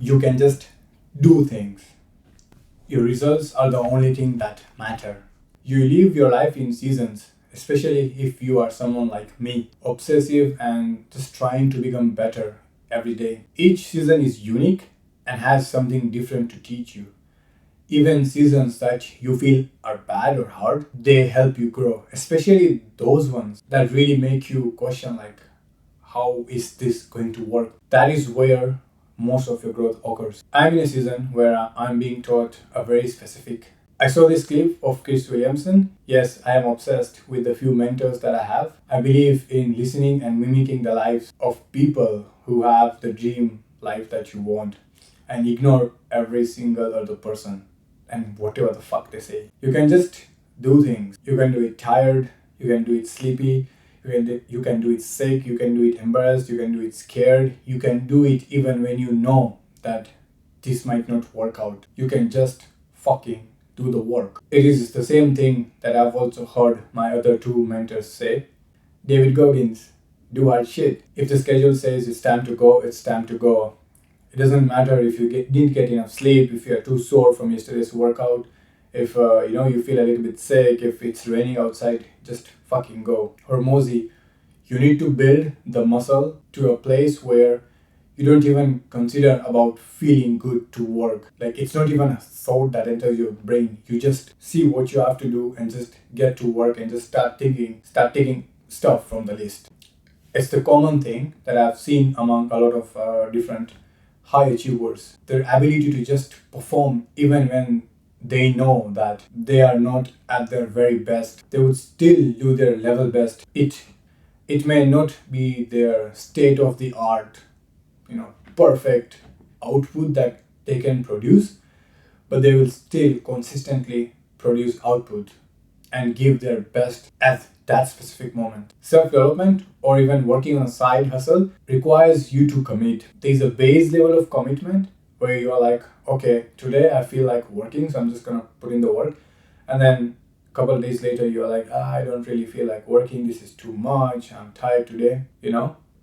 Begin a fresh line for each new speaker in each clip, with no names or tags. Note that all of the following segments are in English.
You can just do things. Your results are the only thing that matter. You live your life in seasons, especially if you are someone like me, obsessive and just trying to become better every day. Each season is unique and has something different to teach you. Even seasons that you feel are bad or hard, they help you grow, especially those ones that really make you question, like, how is this going to work? That is where most of your growth occurs. I'm in a season where I'm being taught a very specific. I saw this clip of Chris Williamson. Yes, I am obsessed with the few mentors that I have. I believe in listening and mimicking the lives of people who have the dream life that you want, and ignore every single other person and whatever the fuck they say. You can just do things. You can do it tired, you can do it sleepy, you can do it sick, you can do it embarrassed, you can do it scared, you can do it even when you know that this might not work out. You can just fucking do the work. It is the same thing that I've also heard my other two mentors say. David Goggins, do hard shit. If the schedule says it's time to go, it's time to go. It doesn't matter if you didn't get enough sleep, if you're too sore from yesterday's workout, if you feel a little bit sick, if it's raining outside, just fucking go. Hormozy, you need to build the muscle to a place where you don't even consider about feeling good to work. Like, it's not even a thought that enters your brain. You just see what you have to do and just get to work and just start taking stuff from the list. It's the common thing that I've seen among a lot of different high achievers. Their ability to just perform even when they know that they are not at their very best. They would still do their level best. It may not be their state of the art, perfect output that they can produce, but they will still consistently produce output and give their best at that specific moment. Self-development or even working on a side hustle requires you to commit. There's a base level of commitment where you are like, okay, today I feel like working, so I'm just gonna put in the work. And then a couple of days later, you're like, I don't really feel like working, this is too much, I'm tired today,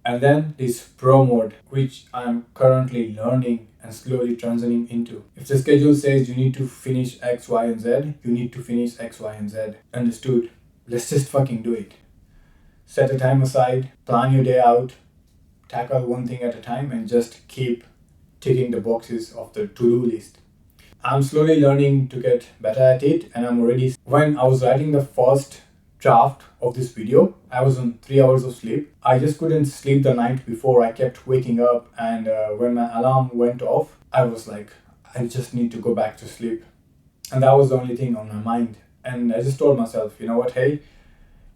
And then this pro mode, which I'm currently learning and slowly transitioning into. If the schedule says you need to finish X, Y, and Z, you need to finish X, Y, and Z. Understood? Let's just fucking do it. Set a time aside, plan your day out, tackle one thing at a time, and just keep ticking the boxes of the to-do list. I'm slowly learning to get better at it, and I'm already. When I was writing the first draft of this video, I was on 3 hours of sleep. I just couldn't sleep the night before. I kept waking up, and when my alarm went off, I was like, I just need to go back to sleep. And that was the only thing on my mind. And I just told myself, you know what, hey,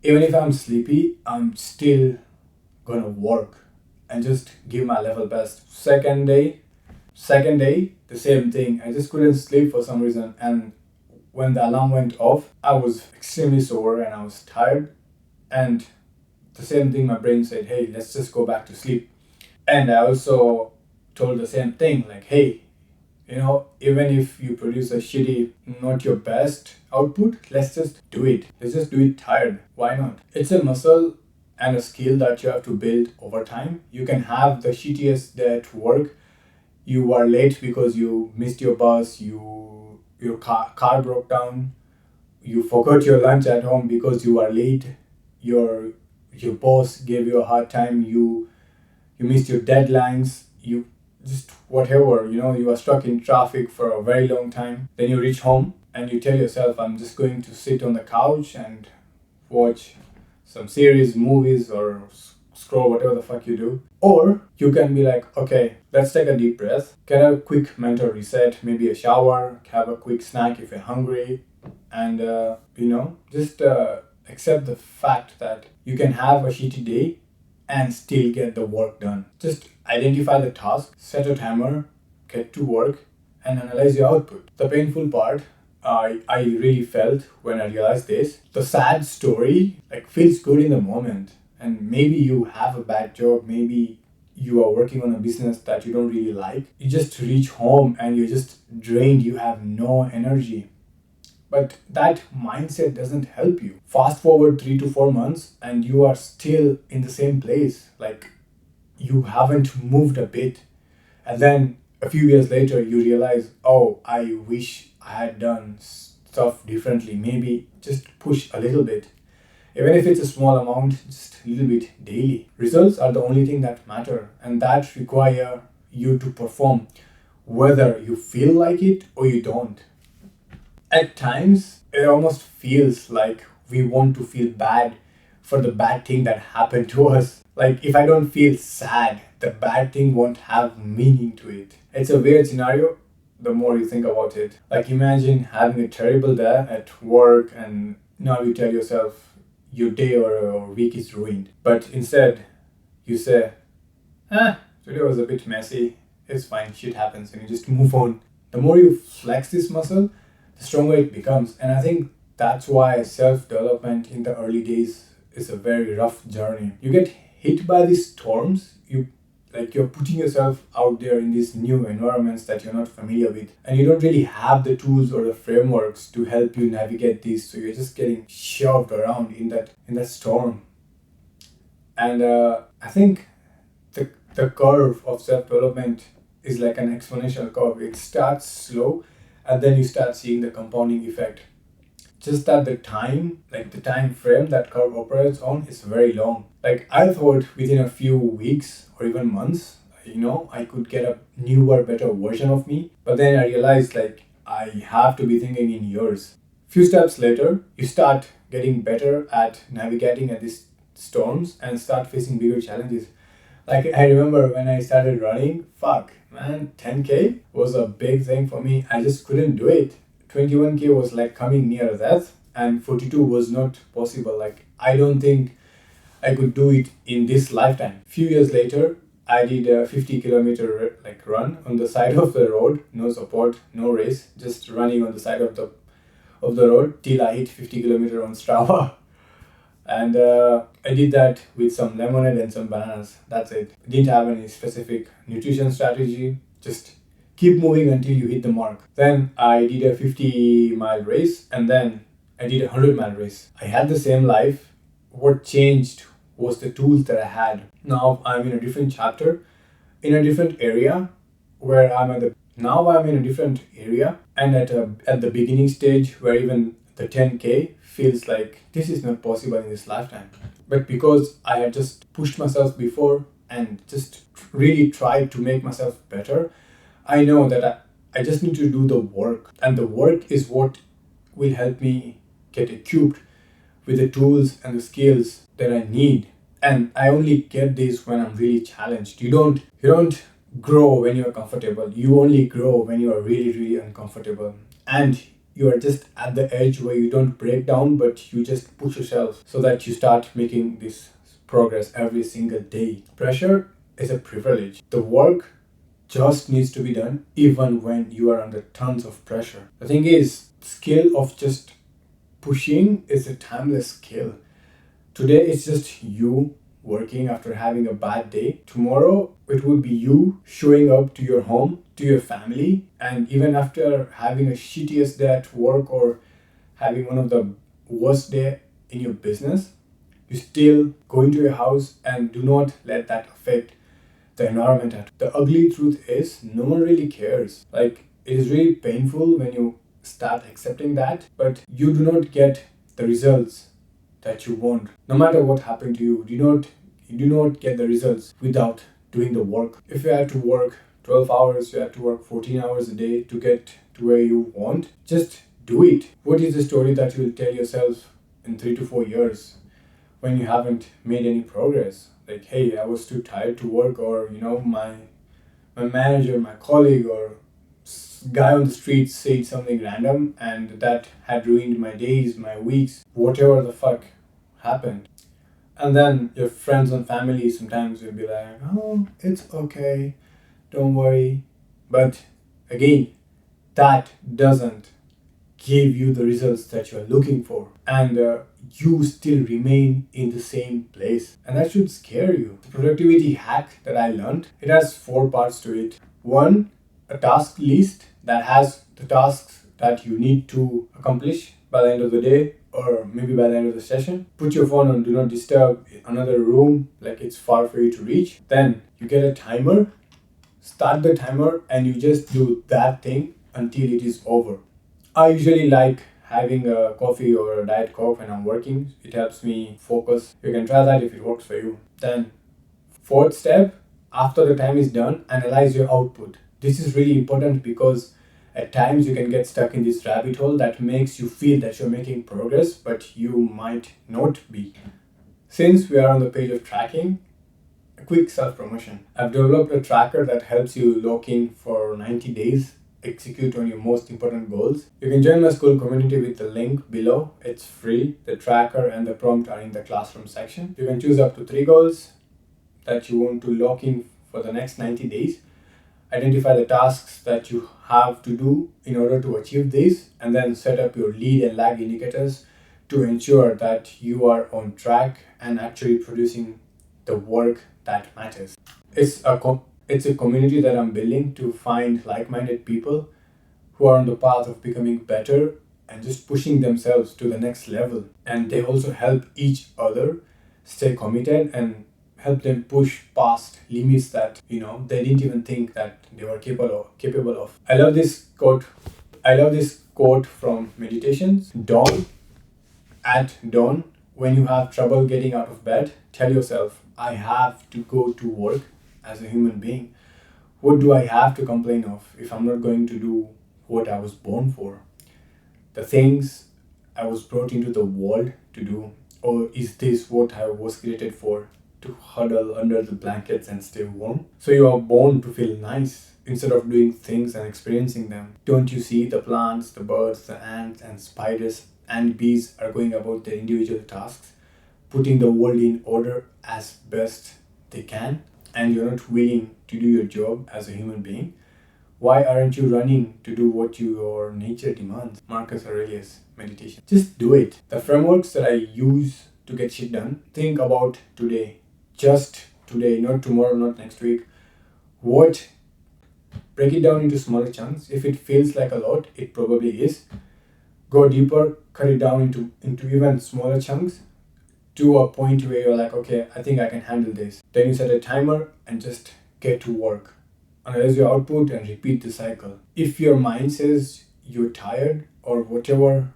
even if I'm sleepy, I'm still gonna work and just give my level best. Second day, the same thing. I just couldn't sleep for some reason, and when the alarm went off, I was extremely sore and I was tired. And the same thing, my brain said, hey, let's just go back to sleep. And I also told the same thing, like, hey, even if you produce a shitty, not your best output, let's just do it. Let's just do it tired. Why not? It's a muscle and a skill that you have to build over time. You can have the shittiest day at work. You are late because you missed your bus, your car broke down, you forgot your lunch at home because you are late, your boss gave you a hard time, you missed your deadlines, you just whatever, you are stuck in traffic for a very long time. Then you reach home and you tell yourself, I'm just going to sit on the couch and watch some series, movies, or scroll, whatever the fuck you do. Or you can be like, okay, let's take a deep breath, get a quick mental reset, maybe a shower, have a quick snack if you're hungry, and just accept the fact that you can have a shitty day and still get the work done. Just identify the task, set a timer, get to work, and analyze your output. The painful part, I really felt when I realized this. The sad story feels good in the moment, and maybe you have a bad job, maybe you are working on a business that you don't really like. You just reach home and you're just drained, you have no energy. But that mindset doesn't help you. Fast forward 3 to 4 months and you are still in the same place. You haven't moved a bit. And then a few years later you realize, oh, I wish I had done stuff differently, maybe just push a little bit. Even if it's a small amount, just a little bit daily. Results are the only thing that matter, and that require you to perform whether you feel like it or you don't. At times, it almost feels like we want to feel bad for the bad thing that happened to us. Like, if I don't feel sad, the bad thing won't have meaning to it. It's a weird scenario the more you think about it. Like, imagine having a terrible day at work, and now you tell yourself your day or week is ruined. But instead, you say, today was a bit messy. It's fine, shit happens, and you just move on. The more you flex this muscle, the stronger it becomes. And I think that's why self development in the early days is a very rough journey. You get hit by these storms, you're putting yourself out there in these new environments that you're not familiar with, and you don't really have the tools or the frameworks to help you navigate these, so you're just getting shoved around in that storm. And I think the curve of self-development is like an exponential curve. It starts slow, and then you start seeing the compounding effect. Just that the time frame that curve operates on is very long. Like, I thought within a few weeks or even months, I could get a newer, better version of me. But then I realized, I have to be thinking in years. Few steps later, you start getting better at navigating at these storms and start facing bigger challenges. Like, I remember when I started running, 10K was a big thing for me. I just couldn't do it. 21K was like coming near death, and 42 was not possible. Like, I don't think I could do it in this lifetime. Few years later, I did a 50-kilometer run on the side of the road, no support, no race, just running on the side of the road till I hit 50 kilometer on Strava. And I did that with some lemonade and some bananas. That's it. Didn't have any specific nutrition strategy. Just keep moving until you hit the mark. Then I did a 50-mile race, and then I did a 100-mile race. I had the same life. What changed was the tools that I had. Now I'm in a different chapter, in a different area, now I'm in a different area, and at the beginning stage where even the 10K feels like this is not possible in this lifetime. But because I had just pushed myself before and just really tried to make myself better, I know that I just need to do the work. And the work is what will help me get equipped with the tools and the skills that I need. And I only get this when I'm really challenged. You don't grow when you're comfortable. You only grow when you are really, really uncomfortable. And you are just at the edge where you don't break down, but you just push yourself so that you start making this progress every single day. Pressure is a privilege. The work just needs to be done even when you are under tons of pressure. The thing is, skill of just pushing is a timeless skill. Today it's just you working after having a bad day. Tomorrow it would be you showing up to your home, to your family, and even after having a shittiest day at work or having one of the worst day in your business, you still go into your house and do not let that affect the environment. The ugly truth is, no one really cares. Like, it is really painful when you start accepting that, but you do not get the results that you want. No matter what happened to you, you do not get the results without doing the work. If you have to work 12 hours, you have to work 14 hours a day to get to where you want, just do it. What is the story that you will tell yourself in 3 to 4 years when you haven't made any progress? Like, hey, I was too tired to work, or my manager, my colleague, or guy on the street said something random and that had ruined my days, my weeks, whatever the fuck happened. And then your friends and family sometimes will be like, oh, it's okay, don't worry. But again, that doesn't give you the results that you're looking for, and you still remain in the same place, and that should scare you. The productivity hack that I learned, it has 4 parts to it. 1, a task list that has the tasks that you need to accomplish by the end of the day, or maybe by the end of the session. Put your phone on do not disturb, another room, like it's far for you to reach. Then you get a timer start the timer and you just do that thing until it is over. I usually like having a coffee or a diet coke when I'm working. It helps me focus. You can try that if it works for you. Then fourth step, after the time is done, analyze your output. This is really important because at times you can get stuck in this rabbit hole that makes you feel that you're making progress, but you might not be. Since we are on the page of tracking, a quick self-promotion. I've developed a tracker that helps you lock in for 90 days, execute on your most important goals. You can join my school community with the link below. It's free. The tracker and the prompt are in the classroom section. You can choose up to 3 goals that you want to lock in for the next 90 days. Identify the tasks that you have to do in order to achieve this, and then set up your lead and lag indicators to ensure that you are on track and actually producing the work that matters. It's a community that I'm building to find like-minded people who are on the path of becoming better and just pushing themselves to the next level. And they also help each other stay committed and help them push past limits that they didn't even think that they were capable of. I love this quote from Meditations. At dawn, when you have trouble getting out of bed, tell yourself, I have to go to work as a human being. What do I have to complain of if I'm not going to do what I was born for? The things I was brought into the world to do? Or is this what I was created for? To huddle under the blankets and stay warm? So you are born to feel nice instead of doing things and experiencing them. Don't you see the plants, the birds, the ants and spiders and bees are going about their individual tasks, putting the world in order as best they can, and you're not willing to do your job as a human being? Why aren't you running to do what your nature demands? Marcus Aurelius, Meditation. Just do it. The frameworks that I use to get shit done, think about today. Just today, not tomorrow, not next week. Break it down into smaller chunks. If it feels like a lot, it probably is. Go deeper, cut it down into even smaller chunks to a point where you're like, okay, I think I can handle this. Then you set a timer and just get to work. Analyze your output and repeat the cycle. If your mind says you're tired or whatever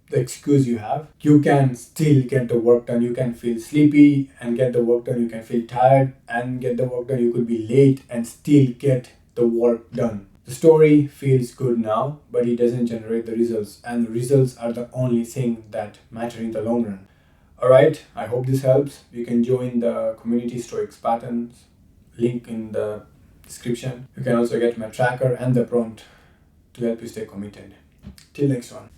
the excuse you have, you can still get the work done. You can feel sleepy and get the work done. You can feel tired and get the work done. You could be late and still get the work done. The story feels good now, but it doesn't generate the results, and the results are the only thing that matter in the long run. Alright, I hope this helps. You can join the community Stoics Patterns, link in the description. You can also get my tracker and the prompt to help you stay committed. Till next one.